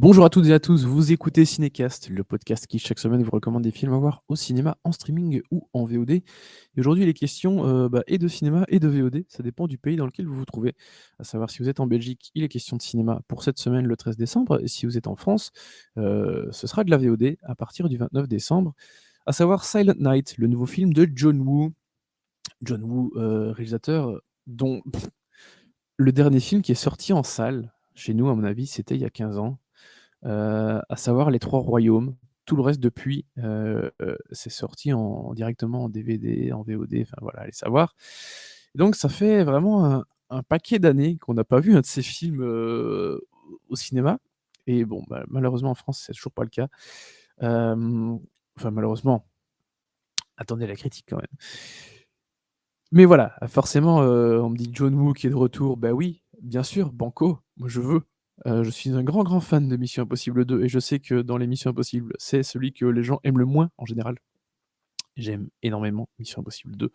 Bonjour à toutes et à tous, vous écoutez Cinécast, le podcast qui chaque semaine vous recommande des films à voir au cinéma, en streaming ou en VOD. Et aujourd'hui, les questions et de cinéma et de VOD, ça dépend du pays dans lequel vous vous trouvez. À savoir, si vous êtes en Belgique, il est question de cinéma pour cette semaine, le 13 décembre, et si vous êtes en France, ce sera de la VOD à partir du 29 décembre. À savoir Silent Night, le nouveau film de John Woo. John Woo, réalisateur dont le dernier film qui est sorti en salle, chez nous, à mon avis, c'était il y a 15 ans. À savoir Les Trois Royaumes. Tout le reste depuis, c'est sorti directement en DVD, en VOD, enfin voilà, allez savoir. Et donc ça fait vraiment un paquet d'années qu'on n'a pas vu un de ces films, au cinéma et bon, bah, malheureusement en France, c'est toujours pas le cas. Hem, enfin malheureusement, attendez la critique quand même. Mais voilà, forcément, on me dit John Woo qui est de retour. Bah oui, bien sûr, banco, moi je veux. Je suis un grand, grand fan de Mission Impossible 2 et je sais que dans les Missions Impossibles, c'est celui que les gens aiment le moins en général. J'aime énormément Mission Impossible 2.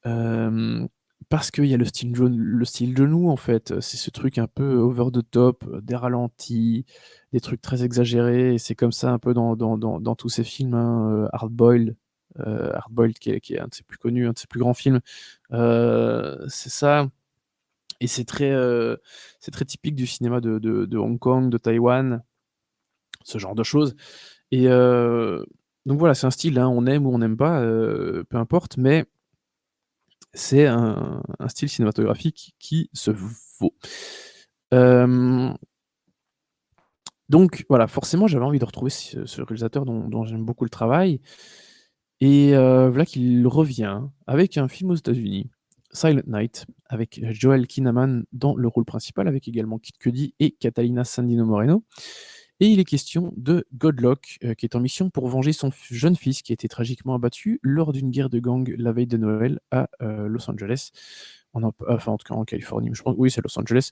Hem, Parce qu'il y a le style John Woo en fait, c'est ce truc un peu over the top, des ralentis, des trucs très exagérés et c'est comme ça un peu dans tous ses films, hein, Hard Boiled qui est un de ses plus connus, un de ses plus grands films. C'est ça et c'est très typique du cinéma de Hong Kong, de Taïwan, ce genre de choses et donc voilà, c'est un style, hein, on aime ou on n'aime pas, peu importe, mais c'est un style cinématographique qui se vaut. Hem, donc voilà, forcément, j'avais envie de retrouver ce réalisateur dont j'aime beaucoup le travail et voilà qu'il revient avec un film aux États-Unis, Silent Night, avec Joel Kinnaman dans le rôle principal, avec également Kid Cudi et Catalina Sandino Moreno. Et il est question de Godlock, qui est en mission pour venger son jeune fils qui a été tragiquement abattu lors d'une guerre de gang la veille de Noël à Los Angeles. Enfin, en tout cas en Californie, mais je pense, oui, c'est Los Angeles.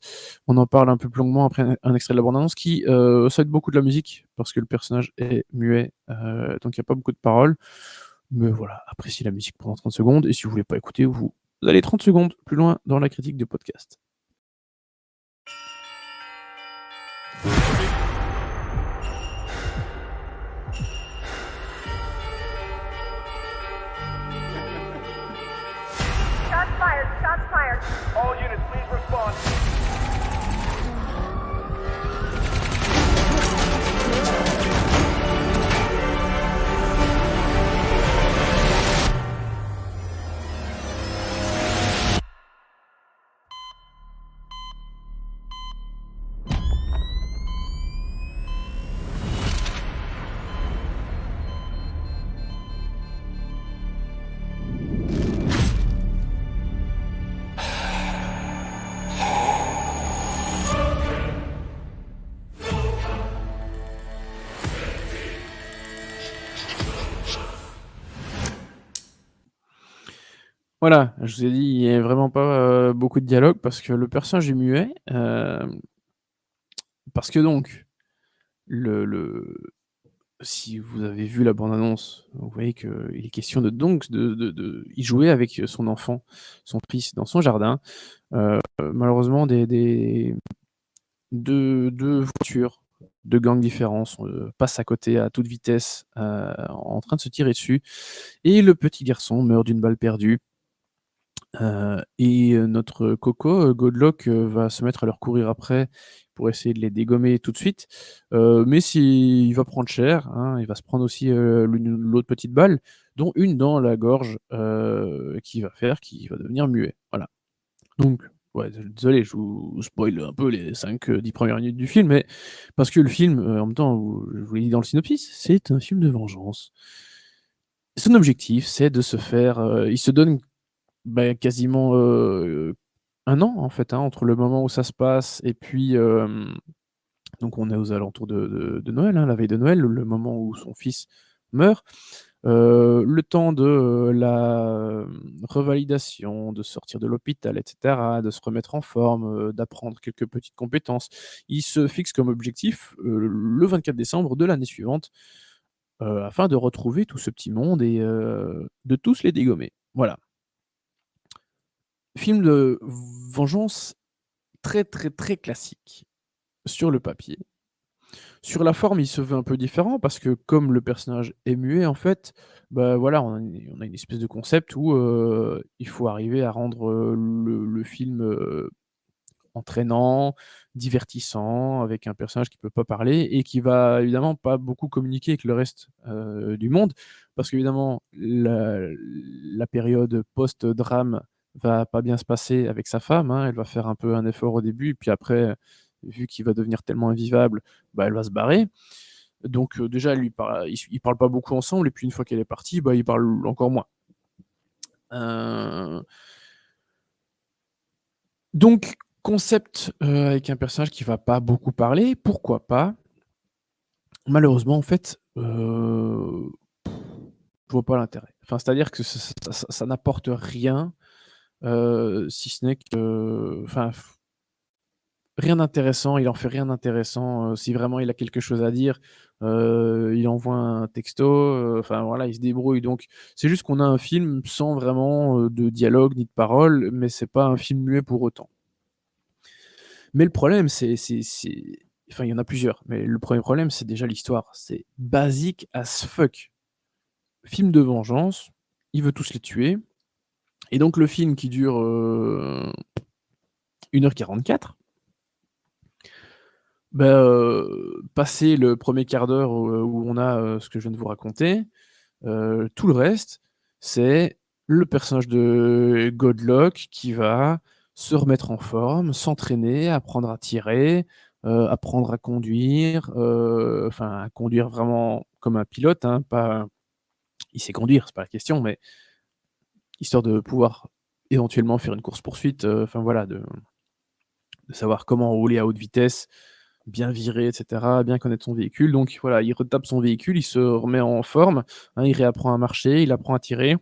On en parle un peu plus longuement après un extrait de la bande-annonce qui s'aide beaucoup de la musique parce que le personnage est muet, donc il n'y a pas beaucoup de paroles. Mais voilà, appréciez la musique pendant 30 secondes et si vous voulez pas écouter, vous allez 30 secondes plus loin dans la critique du podcast. Shots fired, shots fired. All units, please respond. Voilà, je vous ai dit, il y a vraiment pas, beaucoup de dialogue parce que le personnage est muet, parce que donc le si vous avez vu la bande annonce, vous voyez qu'il est question de il jouait avec son enfant, son fils dans son jardin. Malheureusement des 2 voitures de gangs différents passent à côté à toute vitesse, en train de se tirer dessus et le petit garçon meurt d'une balle perdue. Et notre coco, Godlock, va se mettre à leur courir après pour essayer de les dégommer tout de suite. Mais il va prendre cher, hein, il va se prendre aussi, l'autre petite balle, dont une dans la gorge, qui va devenir muet. Voilà. Donc, ouais, désolé, je vous spoil un peu les 5, 10 premières minutes du film, mais parce que le film, en même temps, je vous l'ai dit dans le synopsis, c'est un film de vengeance. Son objectif, c'est de se faire, il se donne quasiment, 1 an en fait, hein, entre le moment où ça se passe et puis, donc on est aux alentours de Noël, hein, la veille de Noël, le moment où son fils meurt. Le temps de, la, revalidation, de sortir de l'hôpital et cetera, de se remettre en forme, d'apprendre quelques petites compétences. Il se fixe comme objectif, le 24 décembre de l'année suivante, afin de retrouver tout ce petit monde et de tous les dégommer. Voilà. Film de vengeance très, très, très classique sur le papier. Sur la forme, il se veut un peu différent parce que comme le personnage est muet, en fait, bah, voilà, on a une espèce de concept où, il faut arriver à rendre, le film, entraînant, divertissant, avec un personnage qui peut pas parler et qui va évidemment pas beaucoup communiquer avec le reste, du monde. Parce qu'évidemment la période post-drame va pas bien se passer avec sa femme, hein. Elle va faire un peu un effort au début, puis après, vu qu'il va devenir tellement invivable, bah, elle va se barrer. Donc déjà ils parlent pas beaucoup ensemble et puis une fois qu'elle est partie, bah, ils parlent encore moins. Heu Donc, concept, avec un personnage qui va pas beaucoup parler, pourquoi pas? Malheureusement, en fait, je vois pas l'intérêt. Enfin, c'est-à-dire que ça n'apporte rien, si ce n'est que enfin, rien d'intéressant, il en fait rien d'intéressant, si vraiment il a quelque chose à dire, il envoie un texto, enfin voilà, il se débrouille donc c'est juste qu'on a un film sans vraiment, de dialogue ni de paroles, mais c'est pas un film muet pour autant. Mais le problème, c'est enfin, il y en a plusieurs, mais le premier problème, c'est déjà l'histoire. C'est basique as fuck. Film de vengeance, il veut tous les tuer et donc le film qui dure, 1 h 44, bah, passé le premier quart d'heure où on a, ce que je viens de vous raconter, tout le reste, c'est le personnage de Godlock qui va se remettre en forme, s'entraîner, apprendre à tirer, apprendre à conduire, enfin à conduire vraiment comme un pilote, hein, pas il sait conduire, c'est pas la question, mais histoire de pouvoir éventuellement faire une course-poursuite, enfin voilà, de savoir comment rouler à haute vitesse, bien virer et cetera, bien connaître son véhicule. Donc voilà, il retape son véhicule, il se remet en forme, hein, il réapprend à marcher, il apprend à tirer.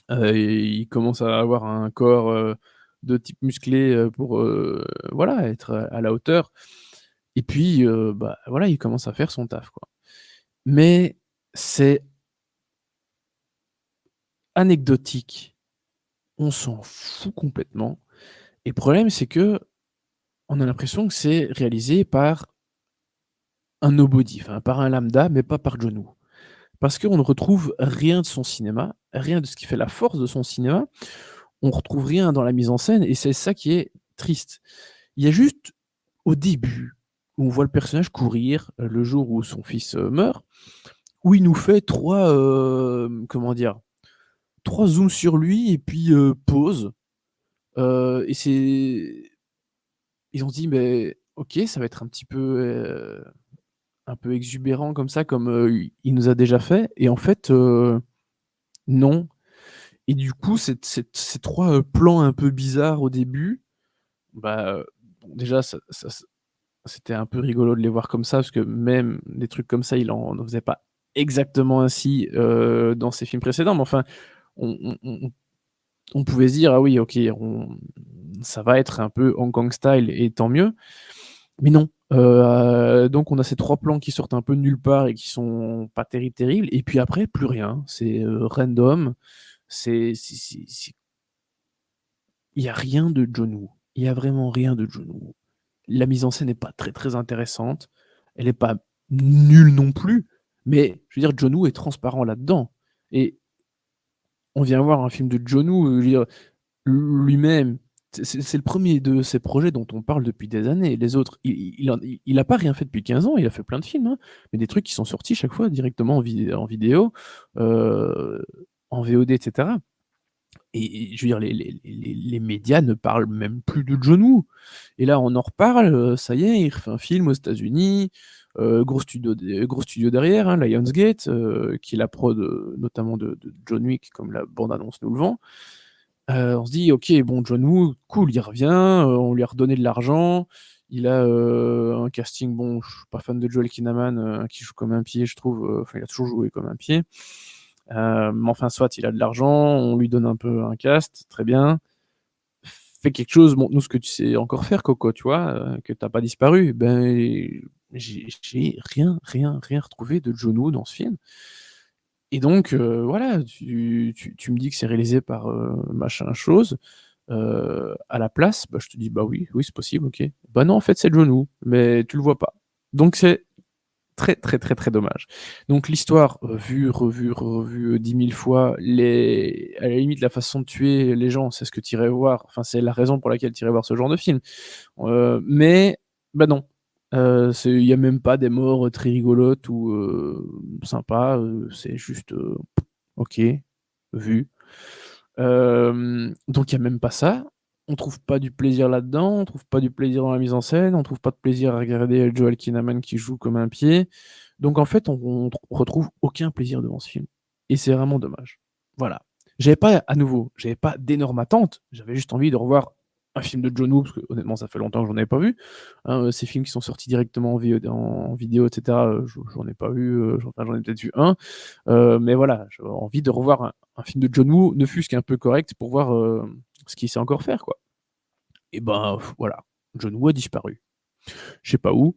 Et il commence à avoir un corps, de type musclé, pour, voilà, être, à la hauteur et puis, bah, voilà, il commence à faire son taf, quoi. Mais c'est anecdotique, on s'en fout complètement et le problème, c'est qu'on a l'impression que c'est réalisé par un nobody, enfin, par un lambda, mais pas par John Woo. Parce qu'on ne retrouve rien de son cinéma, rien de ce qui fait la force de son cinéma. On retrouve rien dans la mise en scène et c'est ça qui est triste. Il y a juste au début, où on voit le personnage courir, le jour où son fils, meurt, où il nous fait 3 comment dire? 3 zooms sur lui et puis, pause, et on se dit: «Mais OK, ça va être un peu exubérant comme ça, comme, il nous a déjà fait» et en fait, non et du coup, ces 3, plans un peu bizarres au début, bah, bon déjà c'était un peu rigolo de les voir comme ça, parce que même des trucs comme ça, il en faisait pas exactement ainsi, dans ses films précédents, mais enfin, on pouvait se dire: «Ah oui, OK, ça va être un peu Hong Kong style et tant mieux». Mais non, donc on a ces 3 plans qui sortent un peu de nulle part et qui sont pas terribles et puis après plus rien. C'est, random, c'est il y a rien de John Woo. Il y a vraiment rien de John Woo. La mise en scène n'est pas très, très intéressante. Elle est pas nulle non plus, mais je veux dire John Woo est transparent là-dedans et on vient voir un film de John Woo, je veux dire, lui-même, c'est le premier de ces projets dont on parle depuis des années. Les autres, il a pas rien fait depuis 15 ans, il a fait plein de films, hein, mais des trucs qui sont sortis chaque fois directement en vidéo, heu, en VOD et cetera. Et je veux dire les médias ne parlent même plus de John Woo et là on en reparle, ça y est, il refait un film aux États-Unis, gros studio derrière, hein, Lionsgate, qui est la prod, notamment de John Wick comme la bande annonce nous le vend. On se dit: «OK, bon John Woo, cool, il revient, on lui a redonné de l'argent, il a, un casting». Bon, je suis pas fan de Joel Kinnaman, qui joue comme un pied je trouve, enfin il a toujours joué comme un pied. Mais enfin soit, il a de l'argent, on lui donne un peu un cast, très bien. Fais quelque chose, montre-nous ce que tu sais encore faire Coco, tu vois? Que tu as pas disparu. Ben, j'ai rien retrouvé de John Woo dans ce film et donc voilà, tu me dis que c'est réalisé par, machin chose, à la place, bah, je te dis: «Bah oui, oui, c'est possible, OK». Bah non, en fait, c'est John Woo, mais tu le vois pas. Donc c'est très, très, très, très dommage. Donc l'histoire, vue, revue, revue, 10 000 fois, à la limite, la façon de tuer les gens, c'est ce que tu irais voir, enfin, c'est la raison pour laquelle tu irais voir ce genre de film. Mais bah, non, il y a même pas des morts, très rigolotes ou sympas, c'est juste, OK, vu. Donc il y a même pas ça. On trouve pas du plaisir là-dedans, on trouve pas du plaisir dans la mise en scène, on trouve pas de plaisir à regarder Joel Kinnaman qui joue comme un pied. Donc en fait, on retrouve aucun plaisir devant ce film et c'est vraiment dommage. Voilà. J'avais pas d'énormes attentes, j'avais juste envie de revoir un film de John Woo parce que honnêtement, ça fait longtemps que j'en avais pas vu, hein, ces films qui sont sortis directement en vidéo et cetera, j'en ai pas vu, j'en ai peut-être vu un. Mais voilà, j'avais envie de revoir un film de John Woo, ne fût-ce qu'un peu correct pour voir, ce qu'il sait encore faire, quoi. Et ben, voilà, John Woo a disparu. Je sais pas où,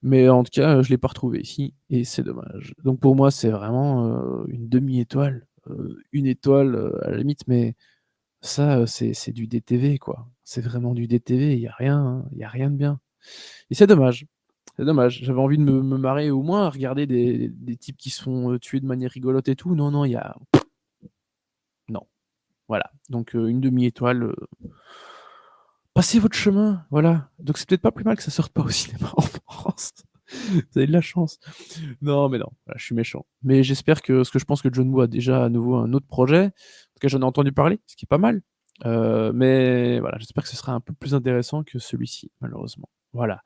mais en tout cas, je l'ai pas retrouvé ici et c'est dommage. Donc pour moi, c'est vraiment, une demi-étoile, 1 étoile, à la limite, mais ça, c'est du DTV, quoi. C'est vraiment du DTV, il y a rien de bien et c'est dommage. C'est dommage. J'avais envie de me marrer au moins à regarder des types qui se font, tuer de manière rigolote et tout. Non, non, il y a non. Voilà, donc une demi étoile, passez votre chemin, voilà. Donc c'est peut-être pas plus mal que ça sorte pas au cinéma en France. Vous avez de la chance. Non, mais non, voilà, je suis méchant. Mais j'espère que parce que je pense que John Woo a déjà à nouveau un autre projet. En tout cas, j'en ai entendu parler, ce qui est pas mal. Mais voilà, j'espère que ce sera un peu plus intéressant que celui-ci, malheureusement. Voilà.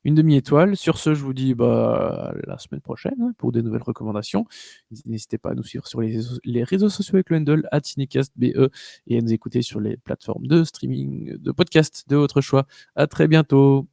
Une demi-étoile. Sur ce, je vous dis, bah, à la semaine prochaine, hein, pour des nouvelles recommandations. N'hésitez pas à nous suivre sur les réseaux sociaux avec le handle @cinecastbe et à nous écouter sur les plateformes de streaming, de podcast de votre choix. À très bientôt.